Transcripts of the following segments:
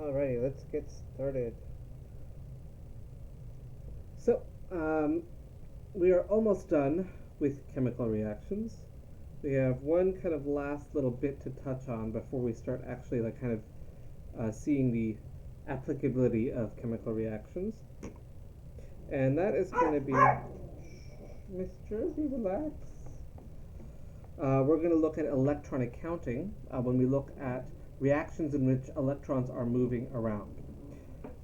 Alrighty, let's get started. So, um, we are almost done with chemical reactions. We have one kind of last little bit to touch on before we start actually seeing the applicability of chemical reactions. And that is going to be, Miss Jersey, relax. We're going to look at electronic counting when we look at reactions in which electrons are moving around.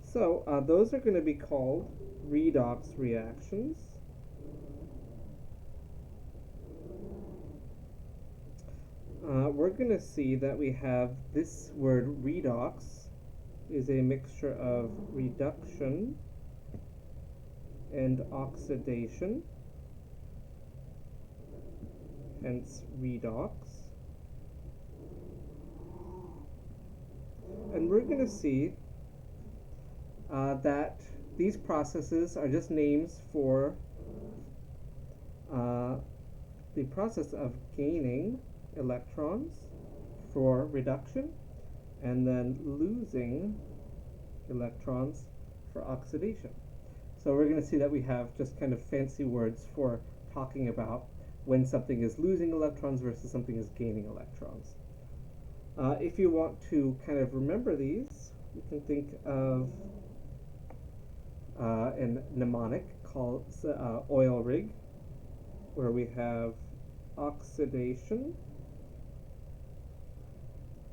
So those are going to be called redox reactions. We're going to see that we have this word redox is a mixture of reduction and oxidation, hence redox. And we're going to see that these processes are just names for the process of gaining electrons for reduction and then losing electrons for oxidation. So we're going to see that we have just kind of fancy words for talking about when something is losing electrons versus something is gaining electrons. If you want to kind of remember these, you can think of a mnemonic called oil rig, where we have oxidation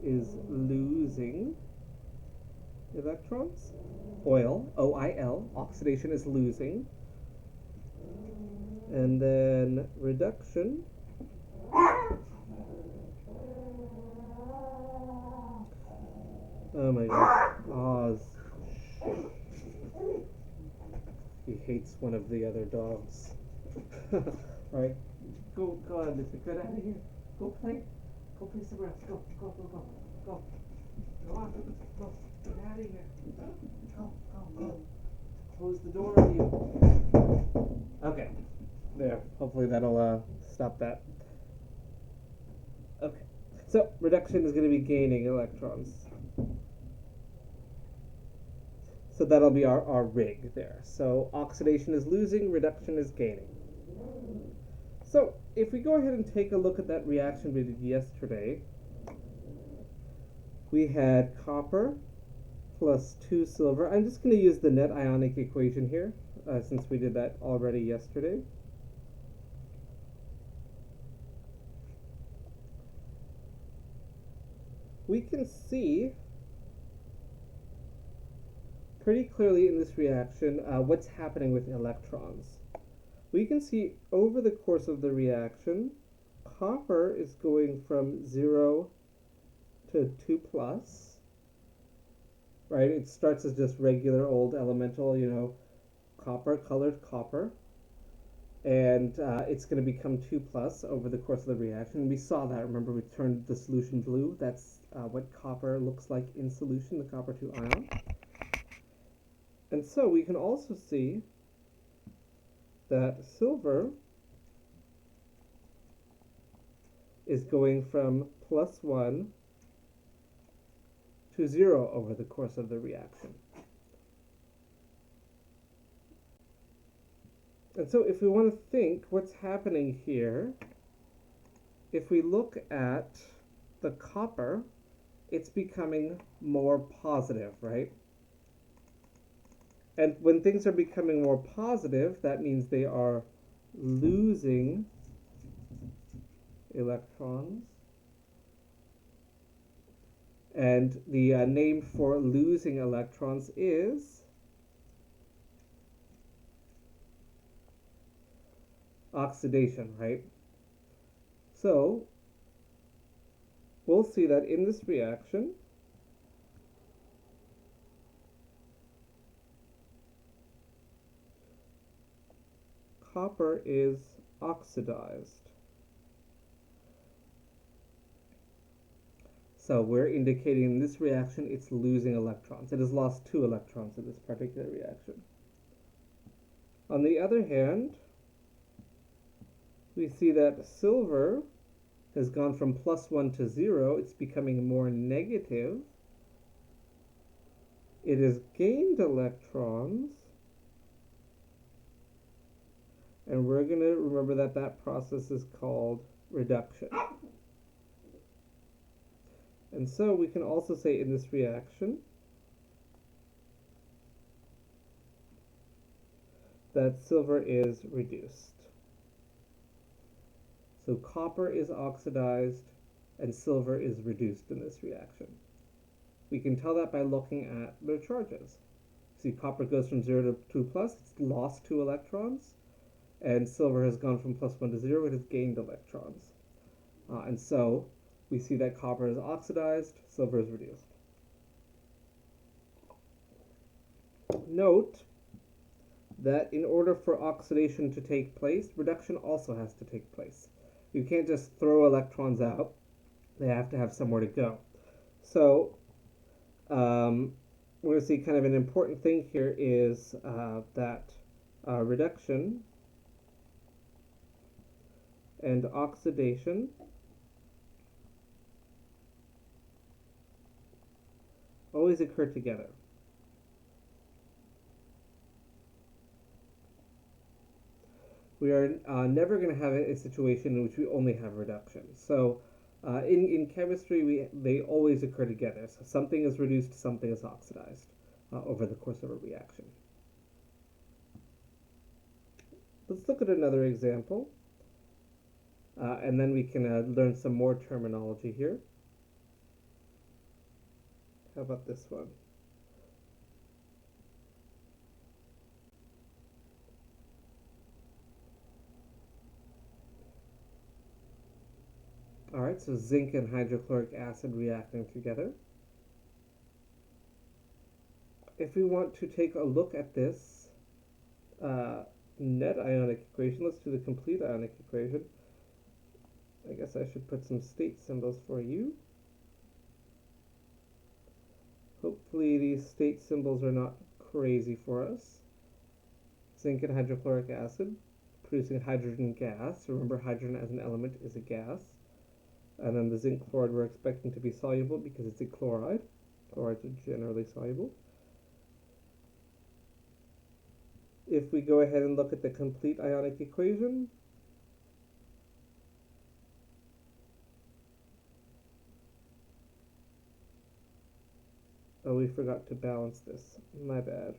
is losing electrons. Oil, O-I-L, oxidation is losing. And then reduction oh my gosh, Oz. He hates one of the other dogs. Alright, go on, Missy, get out of here. Go play somewhere else. Go. Go on, go. Get out of here. Go. Close the door on you. Okay, there. Hopefully that'll stop that. Okay, so reduction is going to be gaining electrons. So that'll be our rig there. So oxidation is losing, reduction is gaining. So if we go ahead and take a look at that reaction we did yesterday, we had copper plus 2 silver. I'm just going to use the net ionic equation here since we did that already yesterday. We can see pretty clearly in this reaction what's happening with electrons. We can see over the course of the reaction, copper is going from 0 to 2 plus, right? It starts as just regular old elemental, copper, colored copper, and it's going to become 2 plus over the course of the reaction. We saw that, remember, we turned the solution blue. That's what copper looks like in solution, the copper 2 ion. And so we can also see that silver is going from +1 to 0 over the course of the reaction. And so if we want to think what's happening here, if we look at the copper, it's becoming more positive, right? And when things are becoming more positive, that means they are losing electrons. And the name for losing electrons is oxidation, right? So we'll see that in this reaction, copper is oxidized. So we're indicating in this reaction it's losing electrons. It has lost 2 electrons in this particular reaction. On the other hand, we see that silver has gone from +1 to 0. It's becoming more negative. it has gained electrons, and we're going to remember that that process is called reduction. And so we can also say in this reaction that silver is reduced. So copper is oxidized and silver is reduced in this reaction. We can tell that by looking at their charges. See, copper goes from 0 to 2 plus, it's lost 2 electrons, and silver has gone from +1 to 0, it has gained electrons. And so we see that copper is oxidized, silver is reduced. Note that in order for oxidation to take place, reduction also has to take place. You can't just throw electrons out, they have to have somewhere to go. So we're going to see kind of an important thing here is that reduction and oxidation always occur together. We are never going to have a situation in which we only have reduction. So in chemistry, they always occur together. So something is reduced, something is oxidized over the course of a reaction. Let's look at another example, and then we can learn some more terminology here. How about this one? All right, so zinc and hydrochloric acid reacting together. If we want to take a look at this net ionic equation, let's do the complete ionic equation. I guess I should put some state symbols for you. Hopefully these state symbols are not crazy for us. Zinc and hydrochloric acid producing hydrogen gas. Remember, hydrogen as an element is a gas. And then the zinc chloride we're expecting to be soluble because it's a chloride. Chlorides are generally soluble. If we go ahead and look at the complete ionic equation, oh, we forgot to balance this. My bad.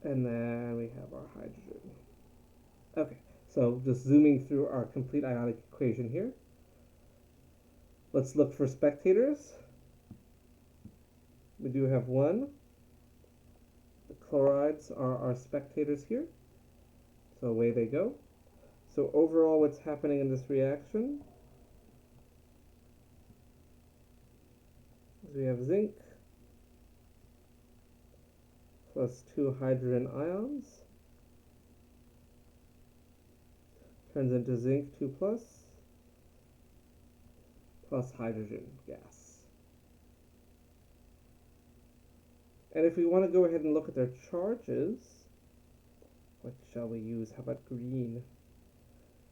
And then we have our hydrogen. Okay, so just zooming through our complete ionic equation here. Let's look for spectators. We do have one. The chlorides are our spectators here. So away they go. So overall, what's happening in this reaction is we have zinc plus 2 hydrogen ions turns into zinc 2 plus hydrogen gas. And if we want to go ahead and look at their charges, what shall we use? How about green?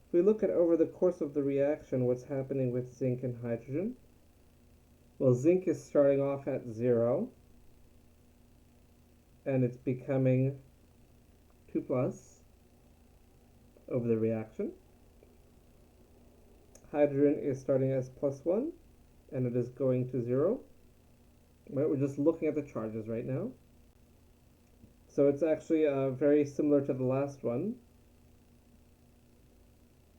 If we look at over the course of the reaction, what's happening with zinc and hydrogen, well, zinc is starting off at 0, and it's becoming 2 plus over the reaction. Hydrogen is starting as +1, and it is going to 0. Right, we're just looking at the charges right now. So it's actually very similar to the last one.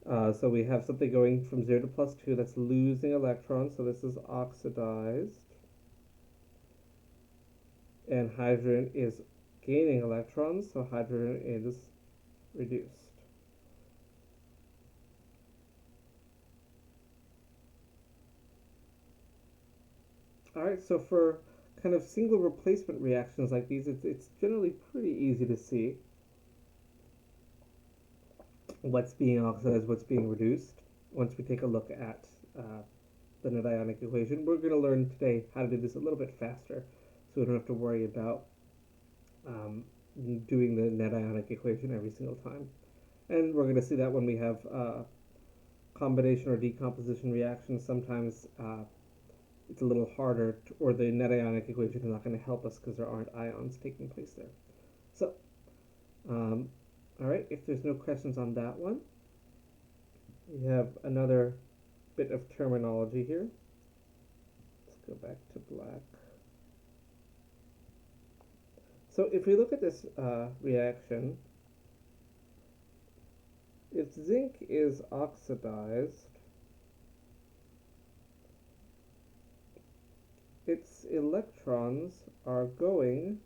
So we have something going from 0 to +2 that's losing electrons, so this is oxidized. And hydrogen is gaining electrons, so hydrogen is reduced. Alright, so for kind of single replacement reactions like these, it's generally pretty easy to see what's being oxidized, what's being reduced. Once we take a look at the net ionic equation, we're going to learn today how to do this a little bit faster, so we don't have to worry about doing the net ionic equation every single time. And we're going to see that when we have combination or decomposition reactions, sometimes it's a little harder, or the net ionic equation is not going to help us because there aren't ions taking place there. So, all right, if there's no questions on that one, we have another bit of terminology here. Let's go back to black. So if we look at this reaction, if zinc is oxidized, its electrons are going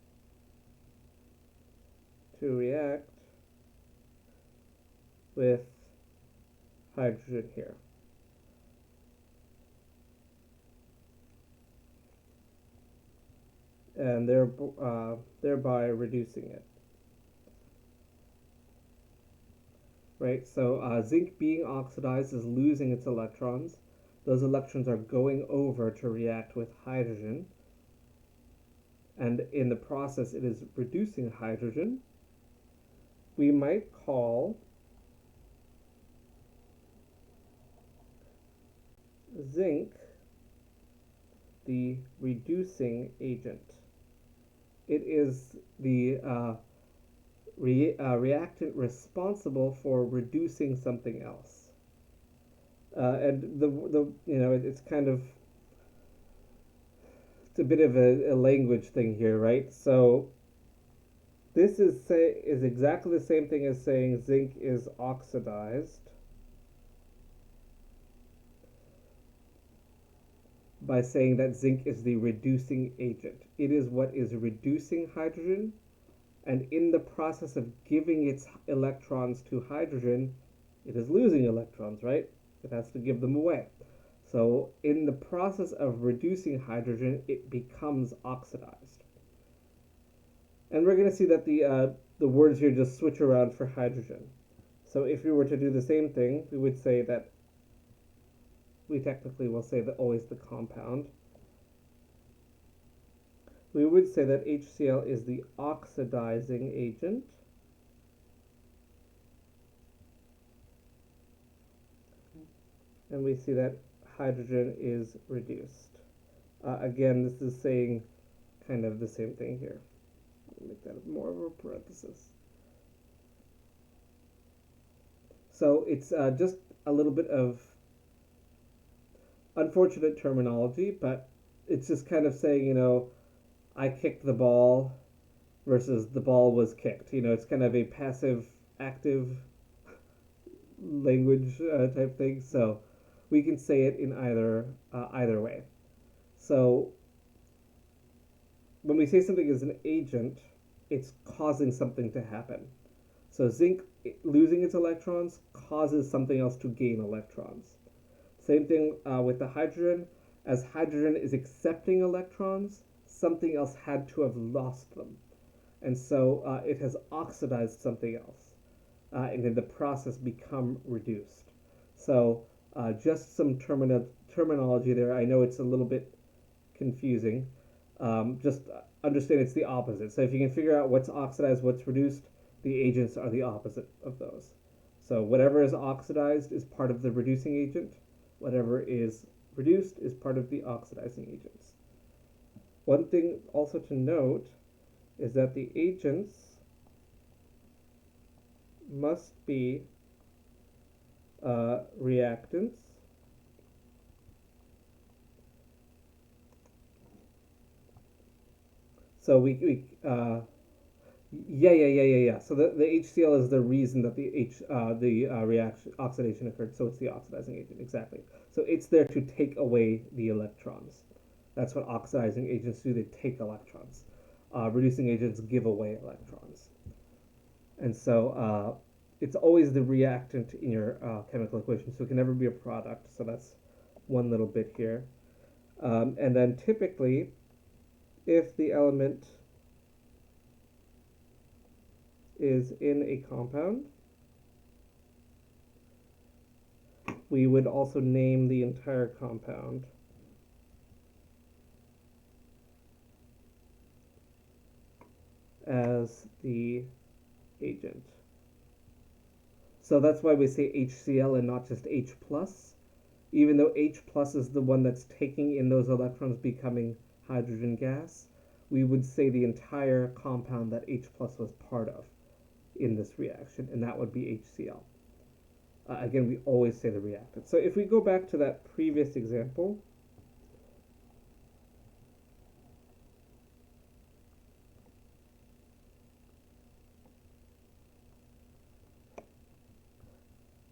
to react with hydrogen here. And thereby reducing it. Right, so zinc being oxidized is losing its electrons. Those electrons are going over to react with hydrogen. And in the process, it is reducing hydrogen. We might call zinc the reducing agent. It is the reactant responsible for reducing something else. And it's kind of, it's a bit of a language thing here, right? So this is exactly the same thing as saying zinc is oxidized by saying that zinc is the reducing agent. It is what is reducing hydrogen, and in the process of giving its electrons to hydrogen, it is losing electrons, right? It has to give them away. So in the process of reducing hydrogen, it becomes oxidized. And we're going to see that the words here just switch around for hydrogen. So if we were to do the same thing, we would say that we technically will say that always the compound. We would say that HCl is the oxidizing agent. And we see that hydrogen is reduced. Again, this is saying kind of the same thing here. Make that more of a parenthesis. So it's just a little bit of unfortunate terminology, but it's just kind of saying, I kicked the ball versus the ball was kicked. It's kind of a passive active language type thing. So we can say it in either way. So when we say something is an agent, it's causing something to happen. So zinc losing its electrons causes something else to gain electrons. Same thing with the hydrogen. As hydrogen is accepting electrons, something else had to have lost them. And so it has oxidized something else, and in the process become reduced. So just some terminology there. I know it's a little bit confusing. Just understand it's the opposite. So if you can figure out what's oxidized, what's reduced, the agents are the opposite of those. So whatever is oxidized is part of the reducing agent. Whatever is reduced is part of the oxidizing agents. One thing also to note is that the agents must be reactants. So yeah. So the HCl is the reason that the reaction oxidation occurred. So it's the oxidizing agent, exactly. So it's there to take away the electrons. That's what oxidizing agents do. They take electrons. Reducing agents give away electrons. And so it's always the reactant in your chemical equation. So it can never be a product. So that's one little bit here. And then typically, if the element is in a compound, we would also name the entire compound as the agent. So that's why we say HCl and not just H plus, even though H plus is the one that's taking in those electrons becoming hydrogen gas. We would say the entire compound that H plus was part of in this reaction, and that would be HCl. Again, we always say the reactant. So if we go back to that previous example,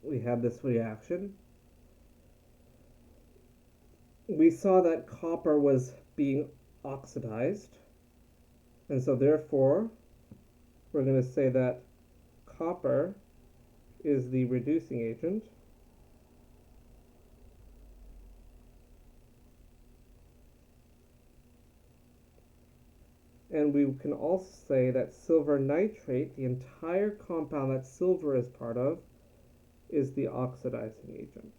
we have this reaction. We saw that copper was being oxidized, and so therefore we're going to say that copper is the reducing agent. And we can also say that silver nitrate, the entire compound that silver is part of, is the oxidizing agent.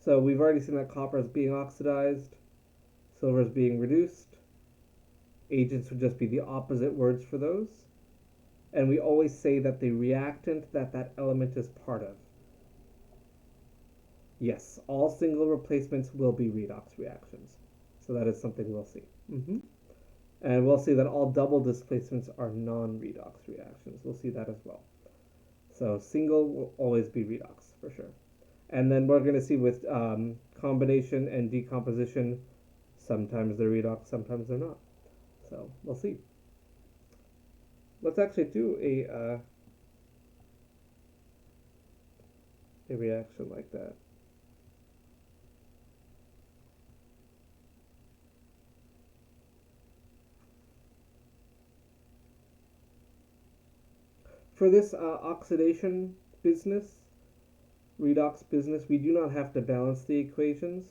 So we've already seen that copper is being oxidized, silver is being reduced. Agents would just be the opposite words for those. And we always say that the reactant that that element is part of. Yes, all single replacements will be redox reactions. So that is something we'll see. And we'll see that all double displacements are non-redox reactions. We'll see that as well. So single will always be redox for sure. And then we're going to see with combination and decomposition, sometimes they're redox, sometimes they're not. So we'll see. Let's actually do a reaction like that. For this oxidation business, redox business, we do not have to balance the equations.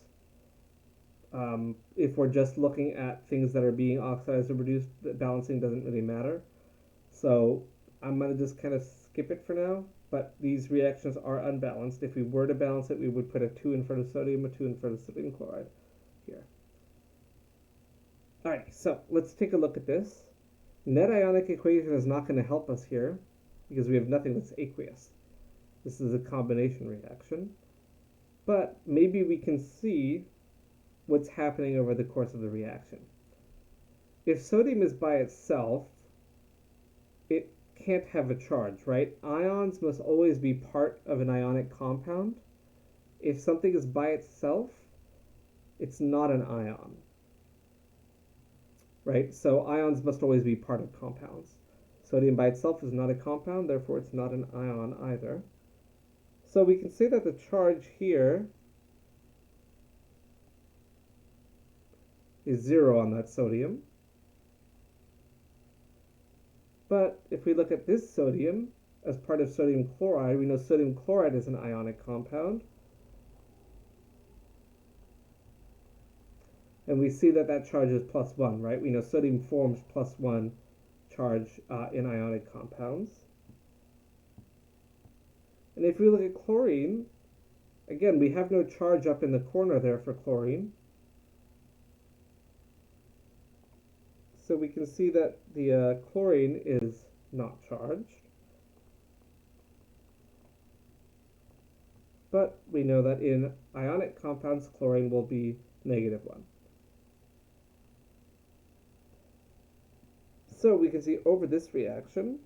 If we're just looking at things that are being oxidized or reduced, the balancing doesn't really matter. So I'm going to just kind of skip it for now, but these reactions are unbalanced. If we were to balance it, we would put a 2 in front of sodium, a 2 in front of sodium chloride here. Alright, so let's take a look at this. Net ionic equation is not going to help us here because we have nothing that's aqueous. This is a combination reaction. But maybe we can see what's happening over the course of the reaction. If sodium is by itself, it can't have a charge, right? Ions must always be part of an ionic compound. If something is by itself, it's not an ion, right? So ions must always be part of compounds. Sodium by itself is not a compound, therefore it's not an ion either. So we can say that the charge here is 0 on that sodium. But if we look at this sodium as part of sodium chloride, we know sodium chloride is an ionic compound. And we see that that charge is +1, right? We know sodium forms +1 charge in ionic compounds. And if we look at chlorine, again, we have no charge up in the corner there for chlorine. So we can see that the chlorine is not charged. But we know that in ionic compounds, chlorine will be -1. So we can see over this reaction,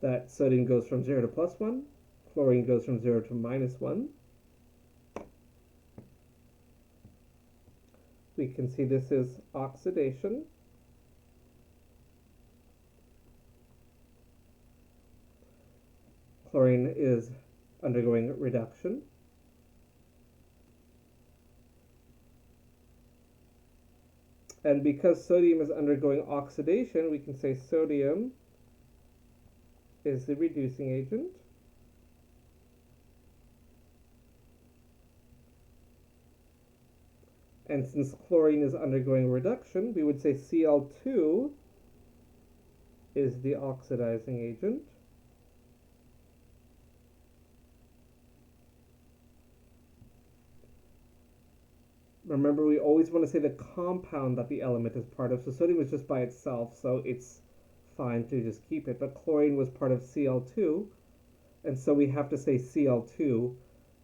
that sodium goes from 0 to +1, chlorine goes from 0 to -1. We can see this is oxidation. Chlorine is undergoing reduction. And because sodium is undergoing oxidation, we can say sodium is the reducing agent. And since chlorine is undergoing reduction, we would say Cl2 is the oxidizing agent. Remember, we always want to say the compound that the element is part of. So sodium was just by itself, so it's fine to just keep it. But chlorine was part of Cl2, and so we have to say Cl2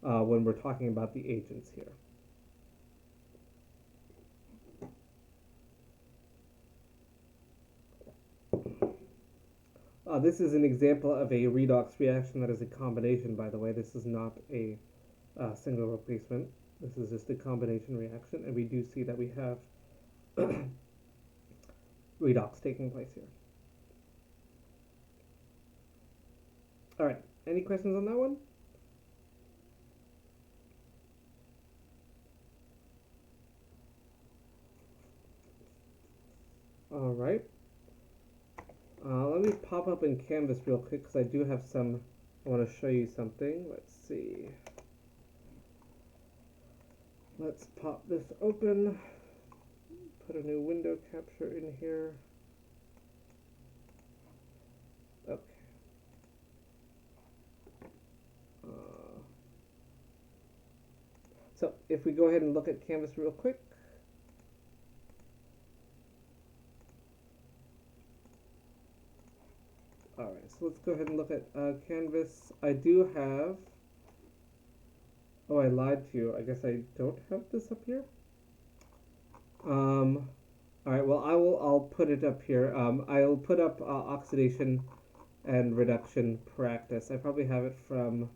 when we're talking about the agents here. This is an example of a redox reaction that is a combination, by the way. This is not a single replacement. This is just a combination reaction, and we do see that we have redox taking place here. All right, any questions on that one? All right. Let me pop up in Canvas real quick because I do have some, I want to show you something. Let's see. Let's pop this open, put a new window capture in here. Okay. So if we go ahead and look at Canvas real quick. All right, so let's go ahead and look at Canvas. I do have, oh, I lied to you. I guess I don't have this up here. All right, well, I'll put it up here. I'll put up oxidation and reduction practice. I probably have it from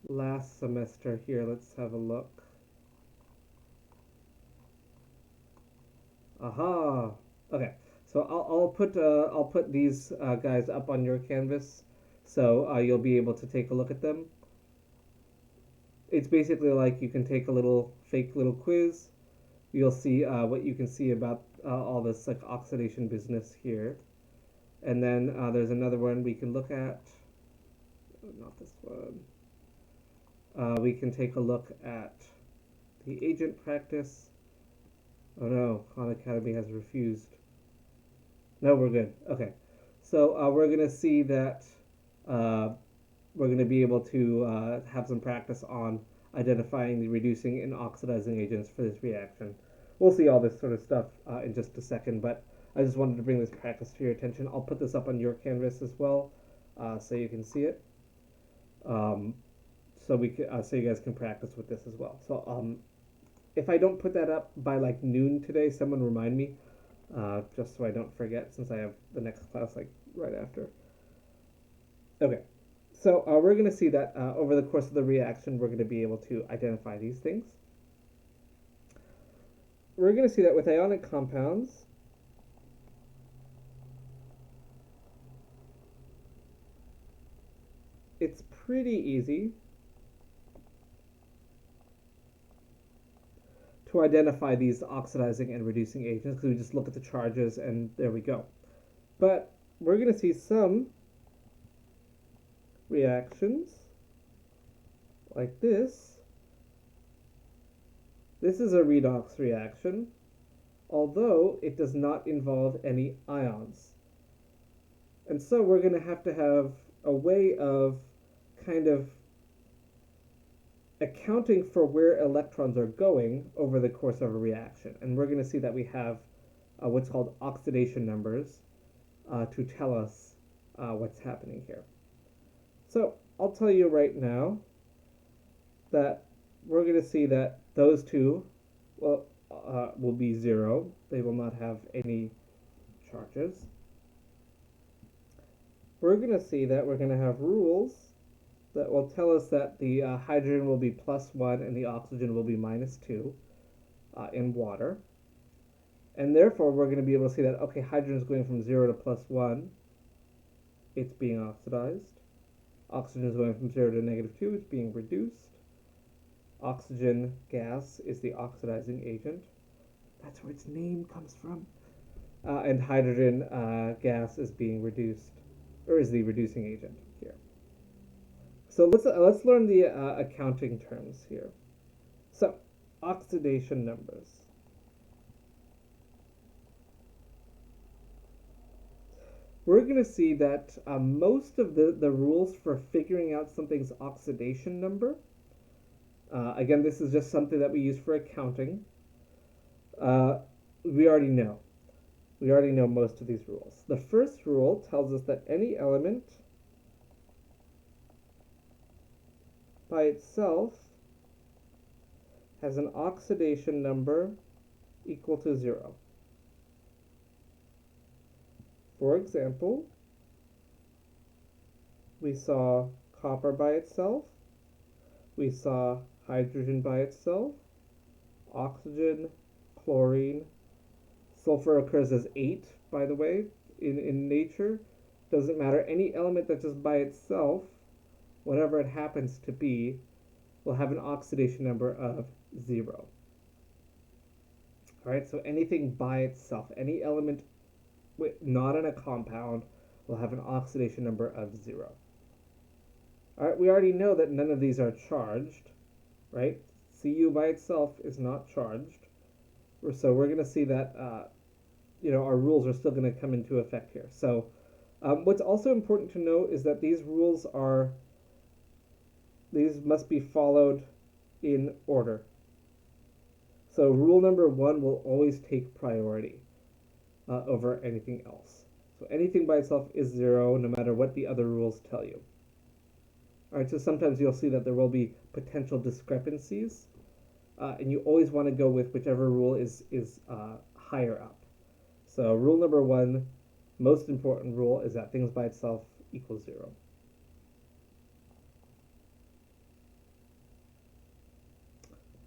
last semester here. Let's have a look. Aha. Okay. So I'll put these guys up on your Canvas, so you'll be able to take a look at them. It's basically like you can take a little fake little quiz. You'll see what you can see about all this like oxidation business here, and then there's another one we can look at. Not this one. We can take a look at the agent practice. Oh no, Khan Academy has refused. No, we're good. Okay. So we're going to see that we're going to be able to have some practice on identifying the reducing and oxidizing agents for this reaction. We'll see all this sort of stuff in just a second, but I just wanted to bring this practice to your attention. I'll put this up on your Canvas as well so you can see it. So you guys can practice with this as well. So if I don't put that up by like noon today, someone remind me. Just so I don't forget, since I have the next class like right after. Okay, so we're going to see that over the course of the reaction, we're going to be able to identify these things. We're going to see that with ionic compounds, it's pretty easy to identify these oxidizing and reducing agents because we just look at the charges and there we go. But we're going to see some reactions like this. This is a redox reaction, although it does not involve any ions. And so we're going to have a way of kind of accounting for where electrons are going over the course of a reaction. And we're going to see that we have what's called oxidation numbers to tell us what's happening here. So I'll tell you right now that we're going to see that those two will be zero. They will not have any charges. We're going to see that we're going to have rules that will tell us that the hydrogen will be +1 and the oxygen will be -2 in water. And therefore, we're going to be able to see that, okay, hydrogen is going from 0 to +1. It's being oxidized. Oxygen is going from 0 to -2. It's being reduced. Oxygen gas is the oxidizing agent. That's where its name comes from. And hydrogen gas is being reduced, or is the reducing agent here. So let's learn the accounting terms here. So oxidation numbers. We're going to see that most of the rules for figuring out something's oxidation number, again, this is just something that we use for accounting, we already know. We already know most of these rules. The first rule tells us that any element by itself has an oxidation number equal to 0. For example, we saw copper by itself, we saw hydrogen by itself, oxygen, chlorine. Sulfur occurs as 8, by the way, in nature. Doesn't matter. Any element that's just by itself, whatever it happens to be, will have an oxidation number of 0. All right, so anything by itself, any element not in a compound, will have an oxidation number of 0. All right, we already know that none of these are charged, right? Cu by itself is not charged. So we're going to see that our rules are still going to come into effect here. So what's also important to note is that these must be followed in order. So rule number 1 will always take priority over anything else. So anything by itself is 0, no matter what the other rules tell you. All right, so sometimes you'll see that there will be potential discrepancies, and you always want to go with whichever rule is higher up. So rule number 1, most important rule, is that things by itself equals 0.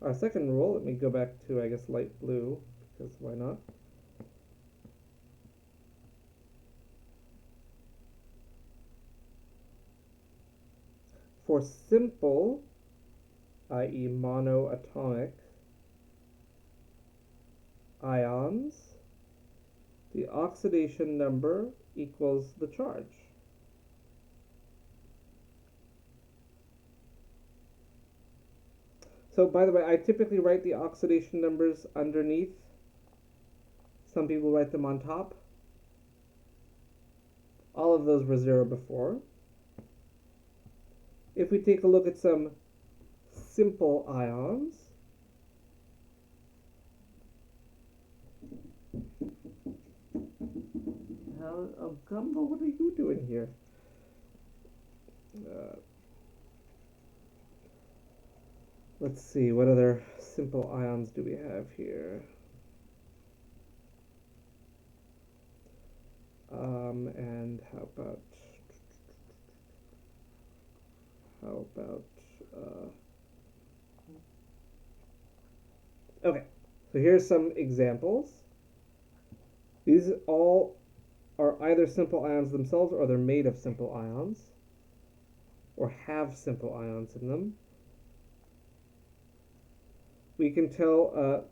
Our second rule, let me go back to, I guess, light blue, because why not? For simple, i.e. monoatomic ions, the oxidation number equals the charge. So, by the way, I typically write the oxidation numbers underneath. Some people write them on top. All of those were 0 before. If we take a look at some simple ions, Gumbo, what are you doing here? Let's see, what other simple ions do we have here? And how about okay, so here's some examples. These all are either simple ions themselves, or they're made of simple ions, or have simple ions in them. We can tell,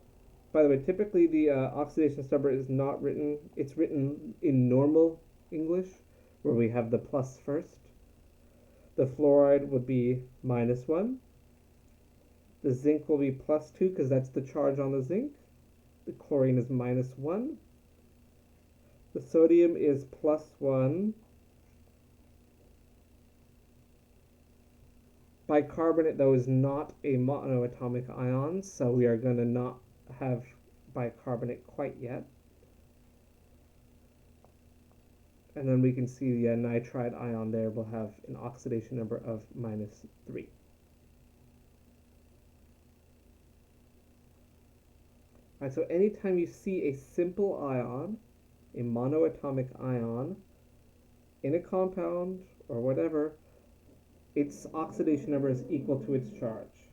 by the way, typically the oxidation number is not written, it's written in normal English, where we have the plus first. The fluoride would be -1. The zinc will be +2, because that's the charge on the zinc. The chlorine is -1. The sodium is +1. Bicarbonate, though, is not a monoatomic ion, so we are going to not have bicarbonate quite yet. And then we can see the nitride ion there will have an oxidation number of -3. All right, so anytime you see a simple ion, a monoatomic ion, in a compound or whatever, its oxidation number is equal to its charge.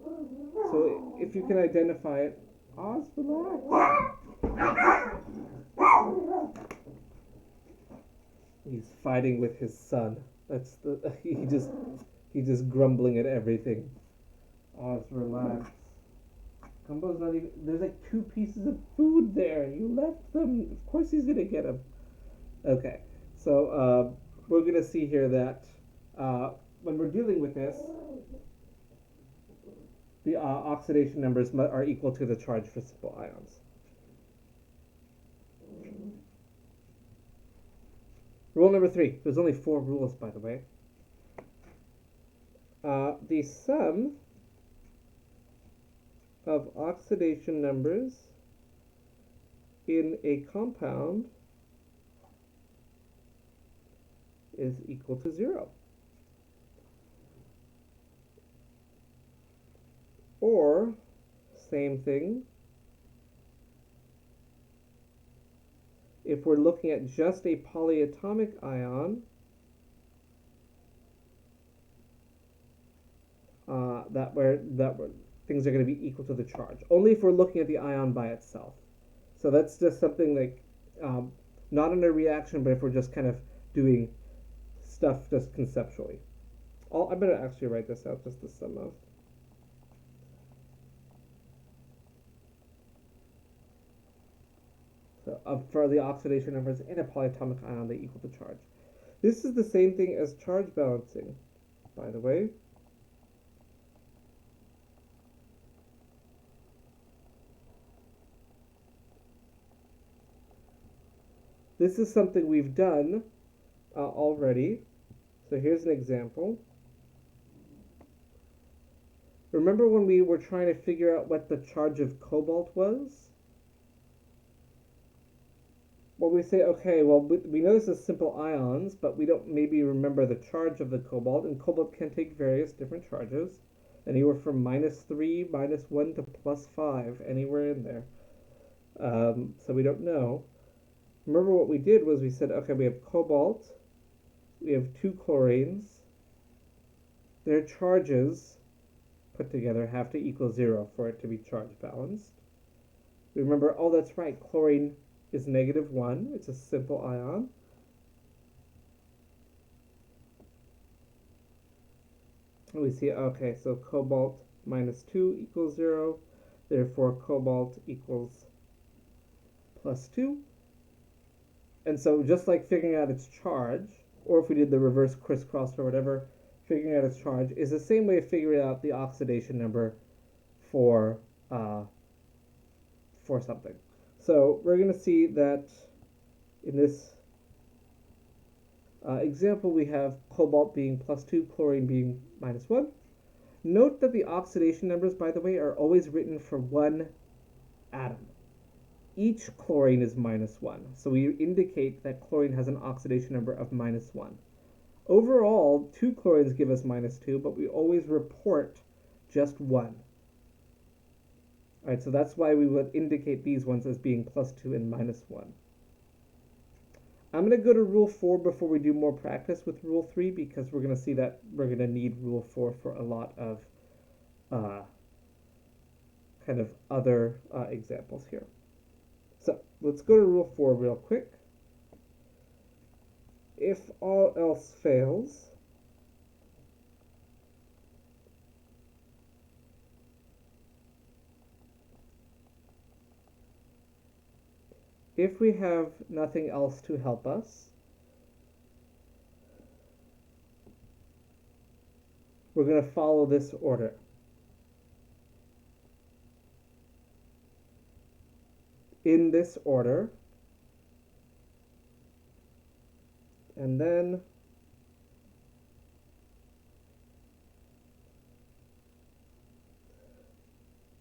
So if you can identify it, Oz, relax. He's fighting with his son. That's the he's just grumbling at everything. Oz, relax. Gumbo's not even. There's like 2 pieces of food there. You left them. Of course he's gonna get them. Okay, so we're gonna see here that when we're dealing with this, the oxidation numbers are equal to the charge for simple ions. Rule number 3. There's only 4 rules, by the way. The sum of oxidation numbers in a compound is equal to 0. Or, same thing, if we're looking at just a polyatomic ion, things are going to be equal to the charge. Only if we're looking at the ion by itself. So that's just something like, not in a reaction, but if we're just kind of doing stuff just conceptually. I'm going to actually write this out, just the sum of. So for the oxidation numbers in a polyatomic ion, they equal the charge. This is the same thing as charge balancing, by the way. This is something we've done already. So here's an example. Remember when we were trying to figure out what the charge of cobalt was? Well, we say, okay, well, we know this is simple ions, but we don't maybe remember the charge of the cobalt, and cobalt can take various different charges, anywhere from -3, -1 to +5, anywhere in there. So we don't know. Remember what we did was we said, okay, we have cobalt, we have 2 chlorines, their charges put together have to equal 0 for it to be charge balanced. We remember, oh, that's right, chlorine is -1, it's a simple ion. And we see, okay, so cobalt -2 equals 0, therefore cobalt equals +2. And so just like figuring out its charge, or if we did the reverse crisscross or whatever, figuring out its charge is the same way of figuring out the oxidation number for something. So we're going to see that in this example we have cobalt being +2, chlorine being -1. Note that the oxidation numbers, by the way, are always written for one atom. Each chlorine is -1, so we indicate that chlorine has an oxidation number of -1. Overall, 2 chlorines give us -2, but we always report just one. Alright, so that's why we would indicate these ones as being +2 and -1. I'm going to go to Rule 4 before we do more practice with Rule 3, because we're going to see that we're going to need Rule 4 for a lot of kind of other examples here. So let's go to Rule 4 real quick. If all else fails, if we have nothing else to help us, we're going to follow this order. In this order, and then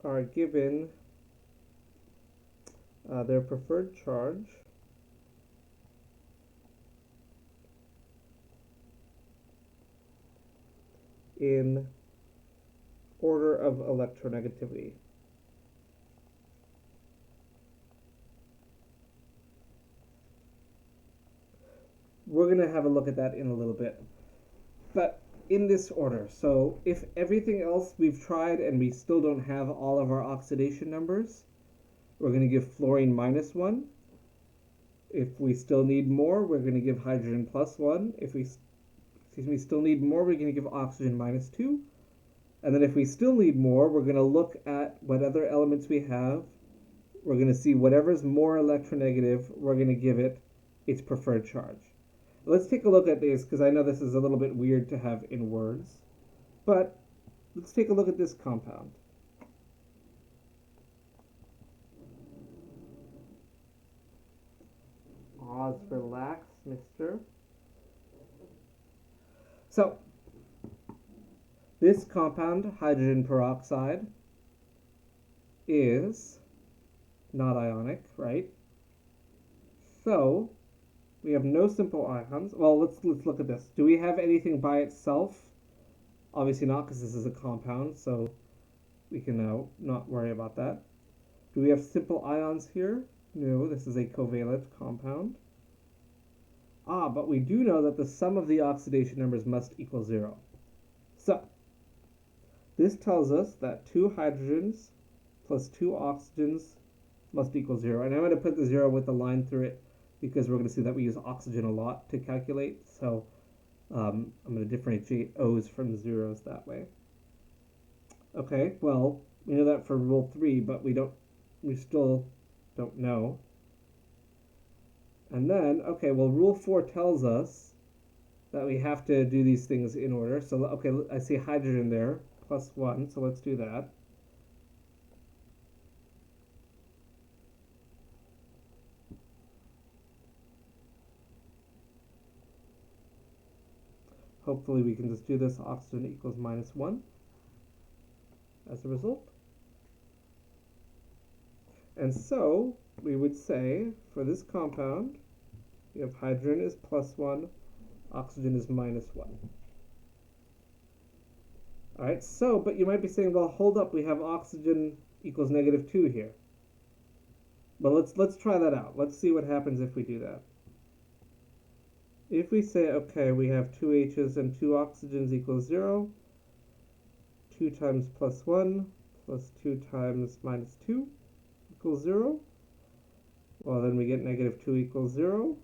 are given their preferred charge in order of electronegativity. We're going to have a look at that in a little bit. But in this order, so if everything else we've tried and we still don't have all of our oxidation numbers, we're going to give fluorine -1. If we still need more, we're going to give hydrogen +1. If we still need more, we're going to give oxygen -2. And then if we still need more, we're going to look at what other elements we have. We're going to see whatever's more electronegative, we're going to give it its preferred charge. Let's take a look at this, because I know this is a little bit weird to have in words. But let's take a look at this compound. pause for lax mixture. So, this compound, hydrogen peroxide, is not ionic, right? So, we have no simple ions. Well, let's look at this. Do we have anything by itself? Obviously not, because this is a compound, so we can now not worry about that. Do we have simple ions here? No, this is a covalent compound. But we do know that the sum of the oxidation numbers must equal 0. So, this tells us that 2 hydrogens plus 2 oxygens must equal 0. And I'm going to put the 0 with the line through it because we're going to see that we use oxygen a lot to calculate. So I'm going to differentiate O's from zeros that way. Okay, well, we know that for rule 3, but we still don't know. And then, okay, well, rule 4 tells us that we have to do these things in order. So, okay, I see hydrogen there, plus 1, so let's do that. Hopefully we can just do this. Oxygen equals minus 1 as a result. And so we would say for this compound, we have hydrogen is plus 1, oxygen is minus 1. All right, so, but you might be saying, well, hold up, we have oxygen equals negative 2 here. But let's try that out. Let's see what happens if we do that. If we say, okay, we have 2 H's and 2 oxygens equals 0, 2 times plus 1 plus 2 times minus 2 equals 0, well, then we get negative 2 equals 0.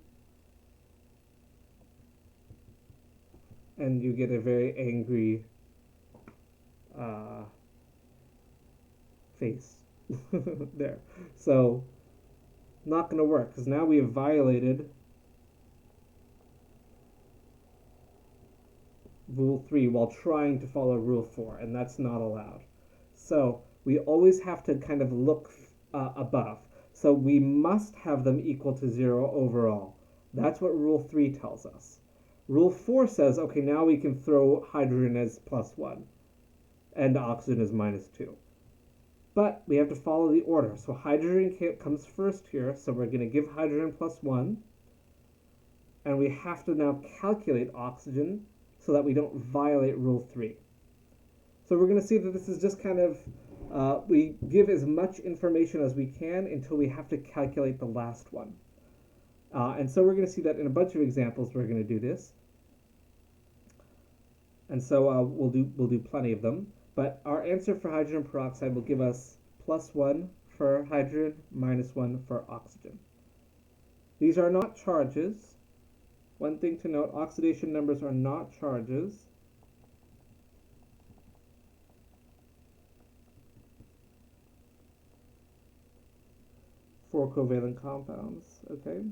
And you get a very angry face there. So, not going to work, because now we have violated rule 3 while trying to follow rule 4, and that's not allowed. So, we always have to kind of look above. So, we must have them equal to 0 overall. That's what rule 3 tells us. Rule 4 says, okay, now we can throw hydrogen as plus 1 and oxygen as minus 2. But we have to follow the order. So hydrogen comes first here, so we're going to give hydrogen plus 1. And we have to now calculate oxygen so that we don't violate rule 3. So we're going to see that this is just kind of, we give as much information as we can until we have to calculate the last one. And so we're going to see that in a bunch of examples we're going to do this. And so we'll do plenty of them. But our answer for hydrogen peroxide will give us plus 1 for hydrogen, minus 1 for oxygen. These are not charges. One thing to note, oxidation numbers are not charges. For covalent compounds, okay?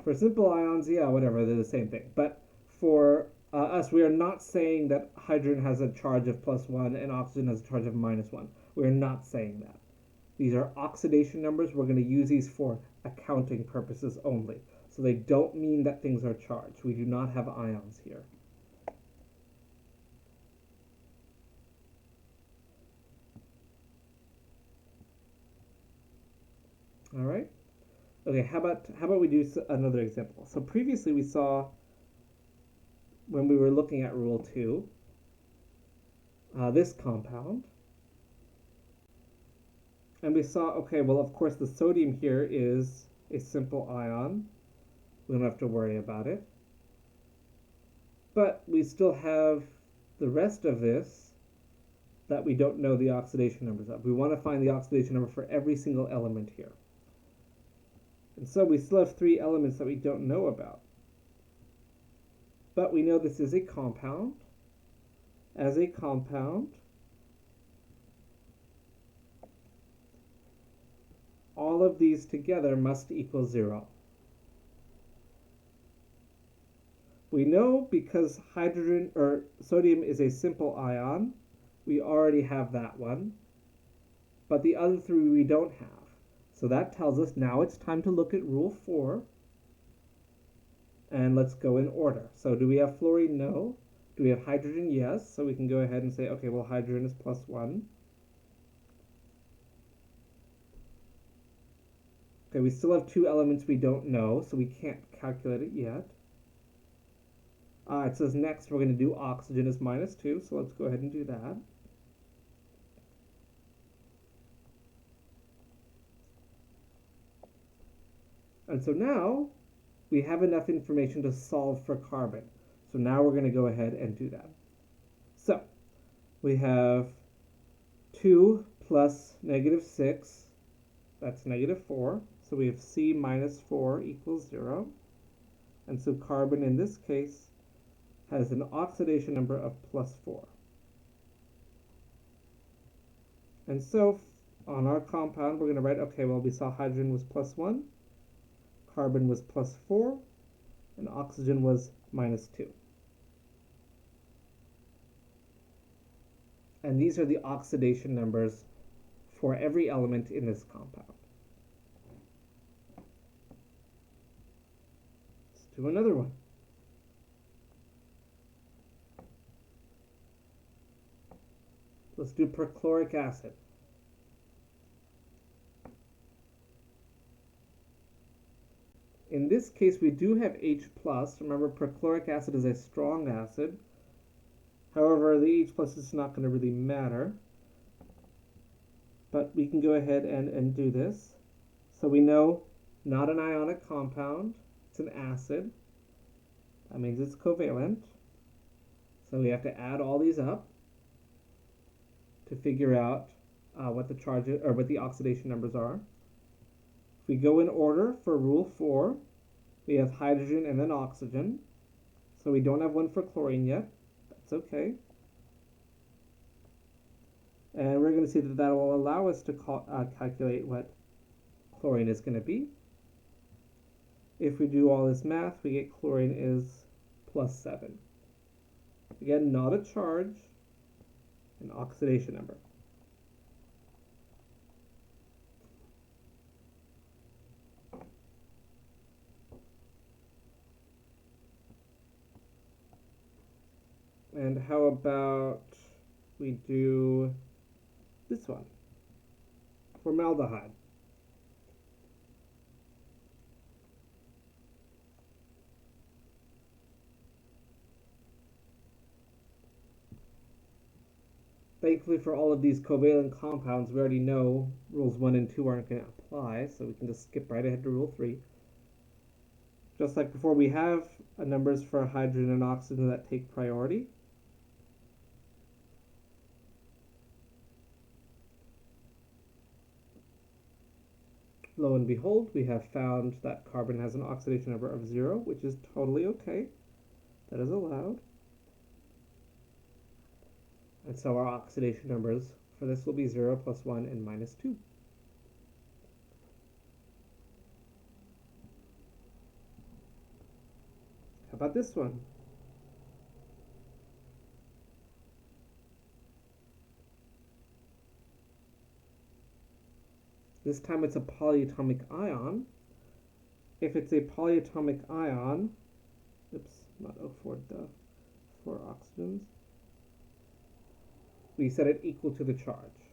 For simple ions, yeah, whatever, they're the same thing. But for us, we are not saying that hydrogen has a charge of plus 1 and oxygen has a charge of minus 1. We're not saying that. These are oxidation numbers. We're going to use these for accounting purposes only. So they don't mean that things are charged. We do not have ions here. All right. Okay, how about we do another example? So previously we saw, when we were looking at rule 2, this compound. And we saw, okay, well, of course, the sodium here is a simple ion. We don't have to worry about it. But we still have the rest of this that we don't know the oxidation numbers of. We want to find the oxidation number for every single element here. And so we still have 3 elements that we don't know about. But we know this is a compound. As a compound, all of these together must equal 0. We know because hydrogen or sodium is a simple ion, we already have that one. But the other 3 we don't have. So that tells us now it's time to look at rule 4. And let's go in order. So do we have fluorine? No. Do we have hydrogen? Yes. So we can go ahead and say, okay, well, hydrogen is +1. Okay, we still have 2 elements we don't know, so we can't calculate it yet. It says next we're going to do oxygen is -2, so let's go ahead and do that. And so now we have enough information to solve for carbon. So now we're going to go ahead and do that. So we have 2 plus -6, that's -4. So we have C minus 4 equals 0. And so carbon in this case has an oxidation number of +4. And so on our compound, we're going to write, okay, well, we saw hydrogen was +1, carbon was +4, and oxygen was -2. And these are the oxidation numbers for every element in this compound. Let's do another one. Let's do perchloric acid. In this case, we do have H+. Remember, perchloric acid is a strong acid. However, the H+ is not going to really matter. But we can go ahead and do this. So we know not an ionic compound, it's an acid. That means it's covalent. So we have to add all these up to figure out what the charge or what the oxidation numbers are. If we go in order for rule 4, we have hydrogen and then oxygen. So we don't have one for chlorine yet. That's okay. And we're going to see that that will allow us to calculate what chlorine is going to be. If we do all this math, we get chlorine is +7. Again, not a charge, an oxidation number. And how about we do this one, formaldehyde. Thankfully for all of these covalent compounds, we already know rules 1 and 2 aren't going to apply, so we can just skip right ahead to rule 3. Just like before, we have numbers for hydrogen and oxygen that take priority. Lo and behold, we have found that carbon has an oxidation number of 0, which is totally okay. That is allowed. And so our oxidation numbers for this will be 0, +1, and -2. How about this one? This time it's a polyatomic ion. If it's a polyatomic ion, oops, not O4, duh, 4 oxygens, we set it equal to the charge.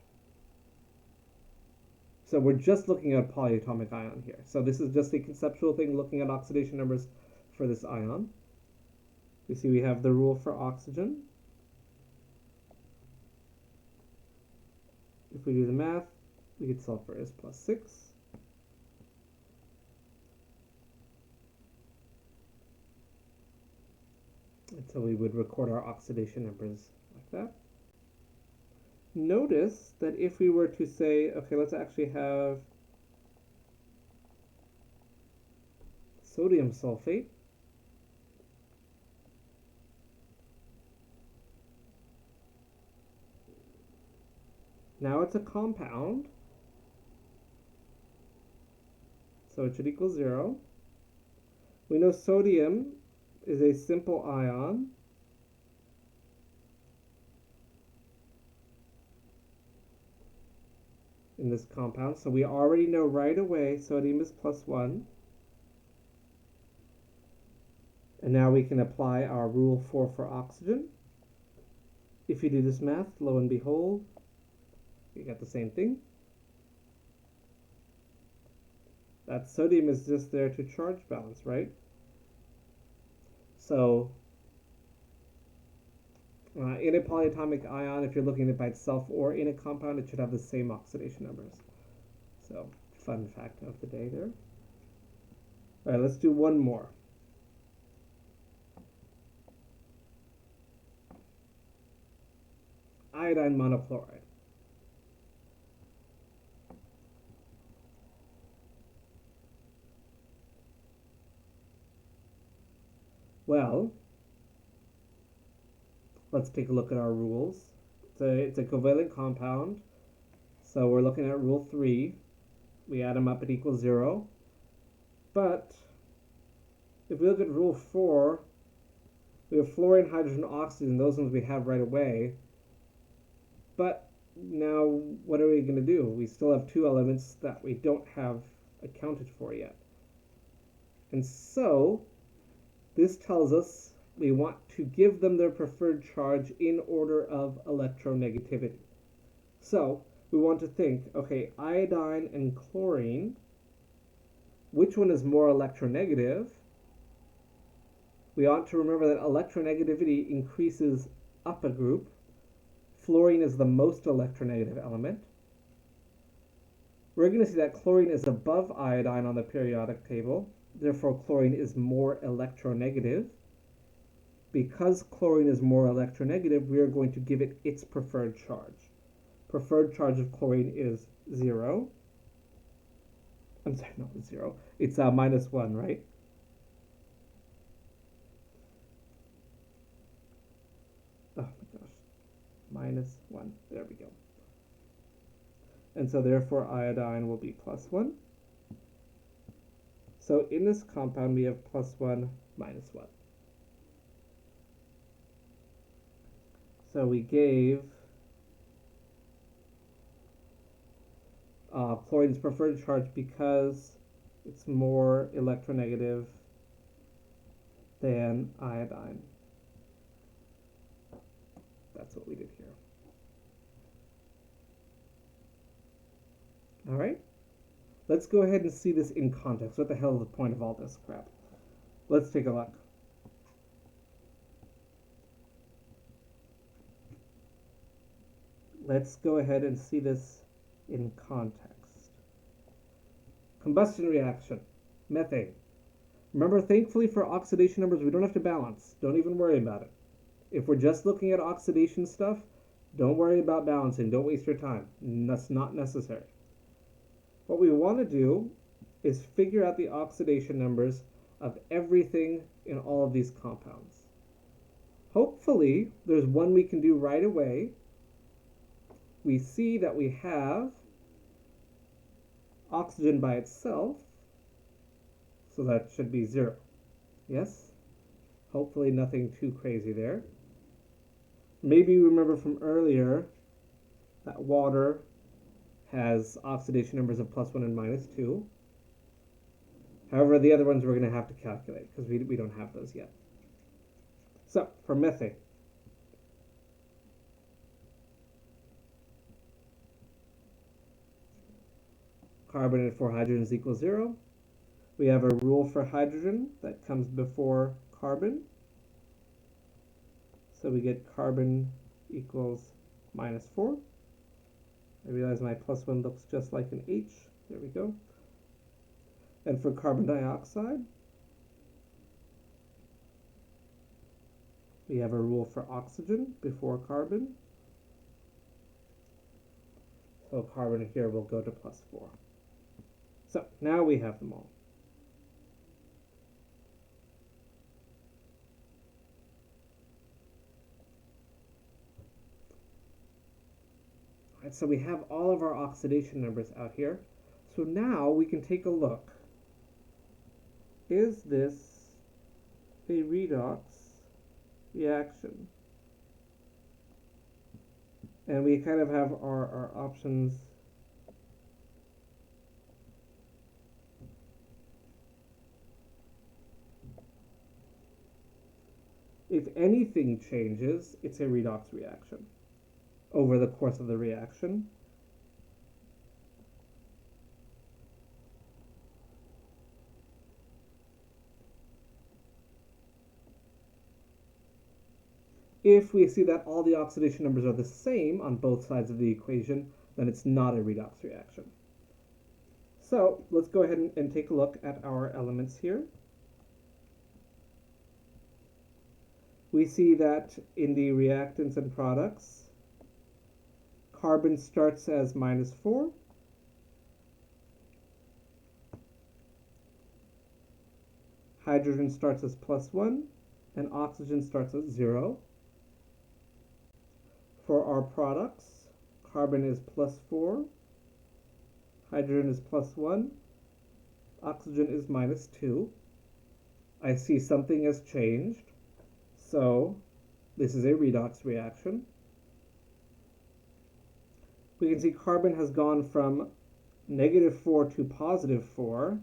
So we're just looking at a polyatomic ion here. So this is just a conceptual thing, looking at oxidation numbers for this ion. We see we have the rule for oxygen. If we do the math, we get sulfur is +6. And so we would record our oxidation numbers like that. Notice that if we were to say, okay, let's actually have sodium sulfate, now it's a compound, so it should equal 0. We know sodium is a simple ion. in this compound. So we already know right away sodium is +1. And now we can apply our rule 4 for oxygen. If you do this math, lo and behold, you get the same thing. That sodium is just there to charge balance, right? So in a polyatomic ion, if you're looking at it by itself or in a compound, it should have the same oxidation numbers. So fun fact of the day there. All right, let's do one more. Iodine monofluoride. Well, let's take a look at our rules. It's a covalent compound, so we're looking at rule 3. We add them up, it equals 0. But if we look at rule 4, we have fluorine, hydrogen, oxygen. Those ones we have right away. But now what are we going to do? We still have 2 elements that we don't have accounted for yet. And so this tells us we want to give them their preferred charge in order of electronegativity. So we want to think, okay, iodine and chlorine, which one is more electronegative? We ought to remember that electronegativity increases up a group. Fluorine is the most electronegative element. We're going to see that chlorine is above iodine on the periodic table. Therefore, chlorine is more electronegative. Because chlorine is more electronegative, we are going to give it its preferred charge. Preferred charge of chlorine is 0. I'm sorry, not 0. It's -1, right? Oh my gosh. -1. There we go. And so therefore iodine will be +1. So in this compound we have +1, -1. So we gave chlorine's preferred charge because it's more electronegative than iodine. That's what we did here. All right, let's go ahead and see this in context. What the hell is the point of all this crap? Let's take a look. Let's go ahead and see this in context. Combustion reaction, methane. Remember, thankfully for oxidation numbers, we don't have to balance. Don't even worry about it. If we're just looking at oxidation stuff, don't worry about balancing. Don't waste your time. That's not necessary. What we want to do is figure out the oxidation numbers of everything in all of these compounds. Hopefully, there's one we can do right away. We see that we have oxygen by itself, so that should be 0. Yes? Hopefully nothing too crazy there. Maybe you remember from earlier that water has oxidation numbers of +1 and -2. However, the other ones we're going to have to calculate because we don't have those yet. So, for methane, carbon and 4 hydrogens equals 0. We have a rule for hydrogen that comes before carbon. So we get carbon equals -4. I realize my +1 looks just like an H. There we go. And for carbon dioxide, we have a rule for oxygen before carbon. So carbon here will go to +4. So now we have them all. All right, so we have all of our oxidation numbers out here. So now we can take a look. Is this a redox reaction? And we kind of have our options If anything changes, it's a redox reaction over the course of the reaction. If we see that all the oxidation numbers are the same on both sides of the equation, then it's not a redox reaction. So let's go ahead and take a look at our elements here. We see that in the reactants and products, carbon starts as -4, hydrogen starts as +1, and oxygen starts at 0. For our products, carbon is +4, hydrogen is +1, oxygen is -2. I see something has changed, so this is a redox reaction. We can see carbon has gone from -4 to +4.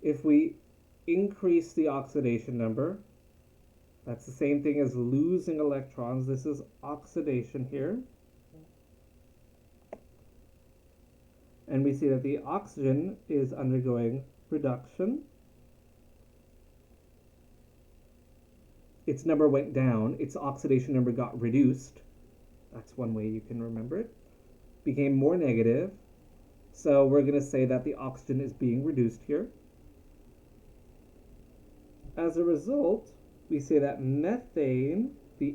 If we increase the oxidation number, that's the same thing as losing electrons. This is oxidation here. And we see that the oxygen is undergoing reduction. Its number went down. Its oxidation number got reduced. That's one way you can remember it. Became more negative. So we're going to say that the oxygen is being reduced here. As a result, we say that methane, the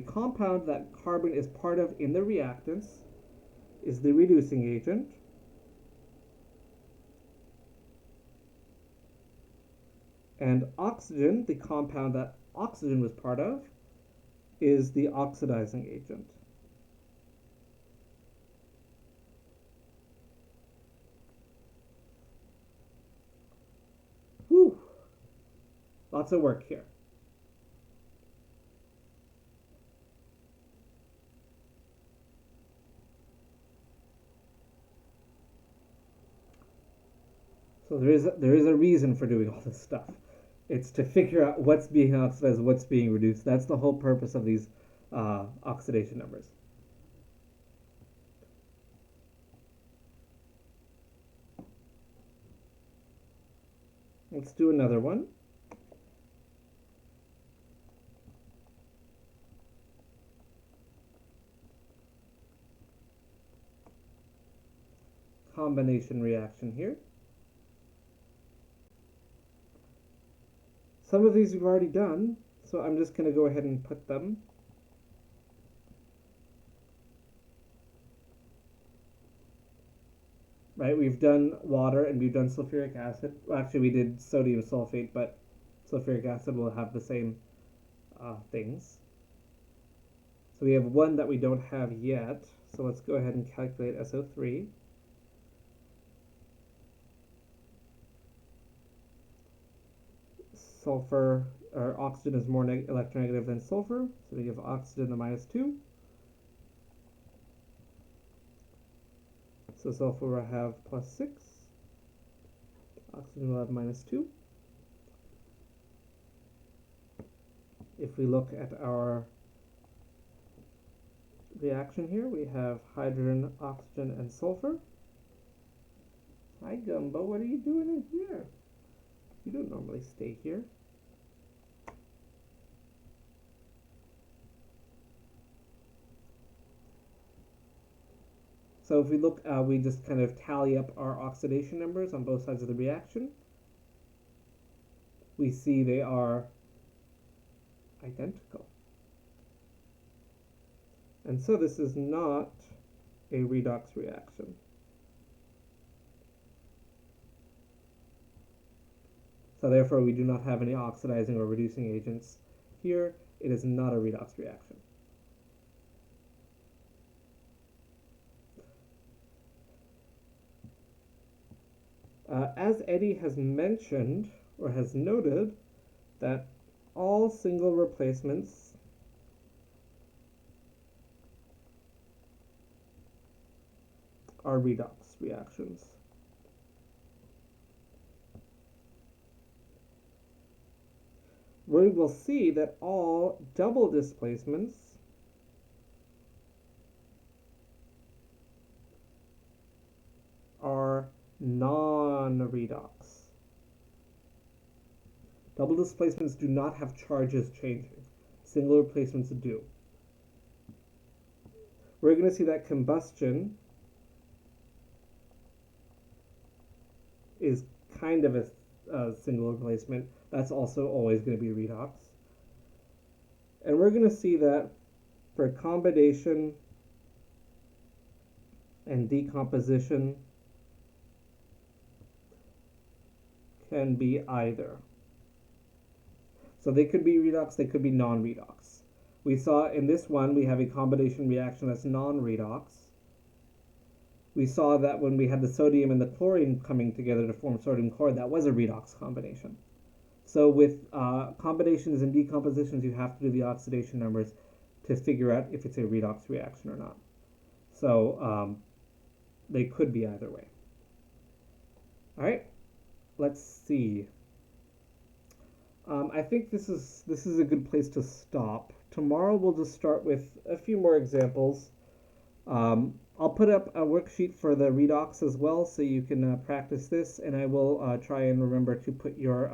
compound that carbon is part of in the reactants, is the reducing agent. And oxygen, the compound that oxygen was part of, is the oxidizing agent. Whew. Lots of work here. So there is a reason for doing all this stuff. It's to figure out what's being oxidized, what's being reduced. That's the whole purpose of these oxidation numbers. Let's do another one. Combination reaction here. Some of these we've already done, so I'm just going to go ahead and put them. Right, we've done water and we've done sulfuric acid. Well, actually, we did sodium sulfate, but sulfuric acid will have the same things. So we have one that we don't have yet. So let's go ahead and calculate SO3. Sulfur, or oxygen is more electronegative than sulfur, so we give oxygen the -2. So sulfur will have +6. Oxygen will have -2. If we look at our reaction here, we have hydrogen, oxygen, and sulfur. Hi Gumbo, what are you doing in here? You don't normally stay here. So if we look, we just kind of tally up our oxidation numbers on both sides of the reaction. We see they are identical. And so this is not a redox reaction. So therefore, we do not have any oxidizing or reducing agents here. It is not a redox reaction. As Eddie has mentioned, or has noted, that all single replacements are redox reactions. we will see that all double displacements are non-redox. Double displacements do not have charges changing. Single replacements do. We're going to see that combustion is kind of a single replacement. That's also always going to be redox. And we're going to see that for combination and decomposition can be either. So they could be redox, they could be non-redox. We saw in this one, we have a combination reaction that's non-redox. We saw that when we had the sodium and the chlorine coming together to form sodium chloride, that was a redox combination. So with combinations and decompositions, you have to do the oxidation numbers to figure out if it's a redox reaction or not. So they could be either way. All right, let's see. I think this is a good place to stop. Tomorrow we'll just start with a few more examples. I'll put up a worksheet for the redox as well, so you can practice this, and I will try and remember to put your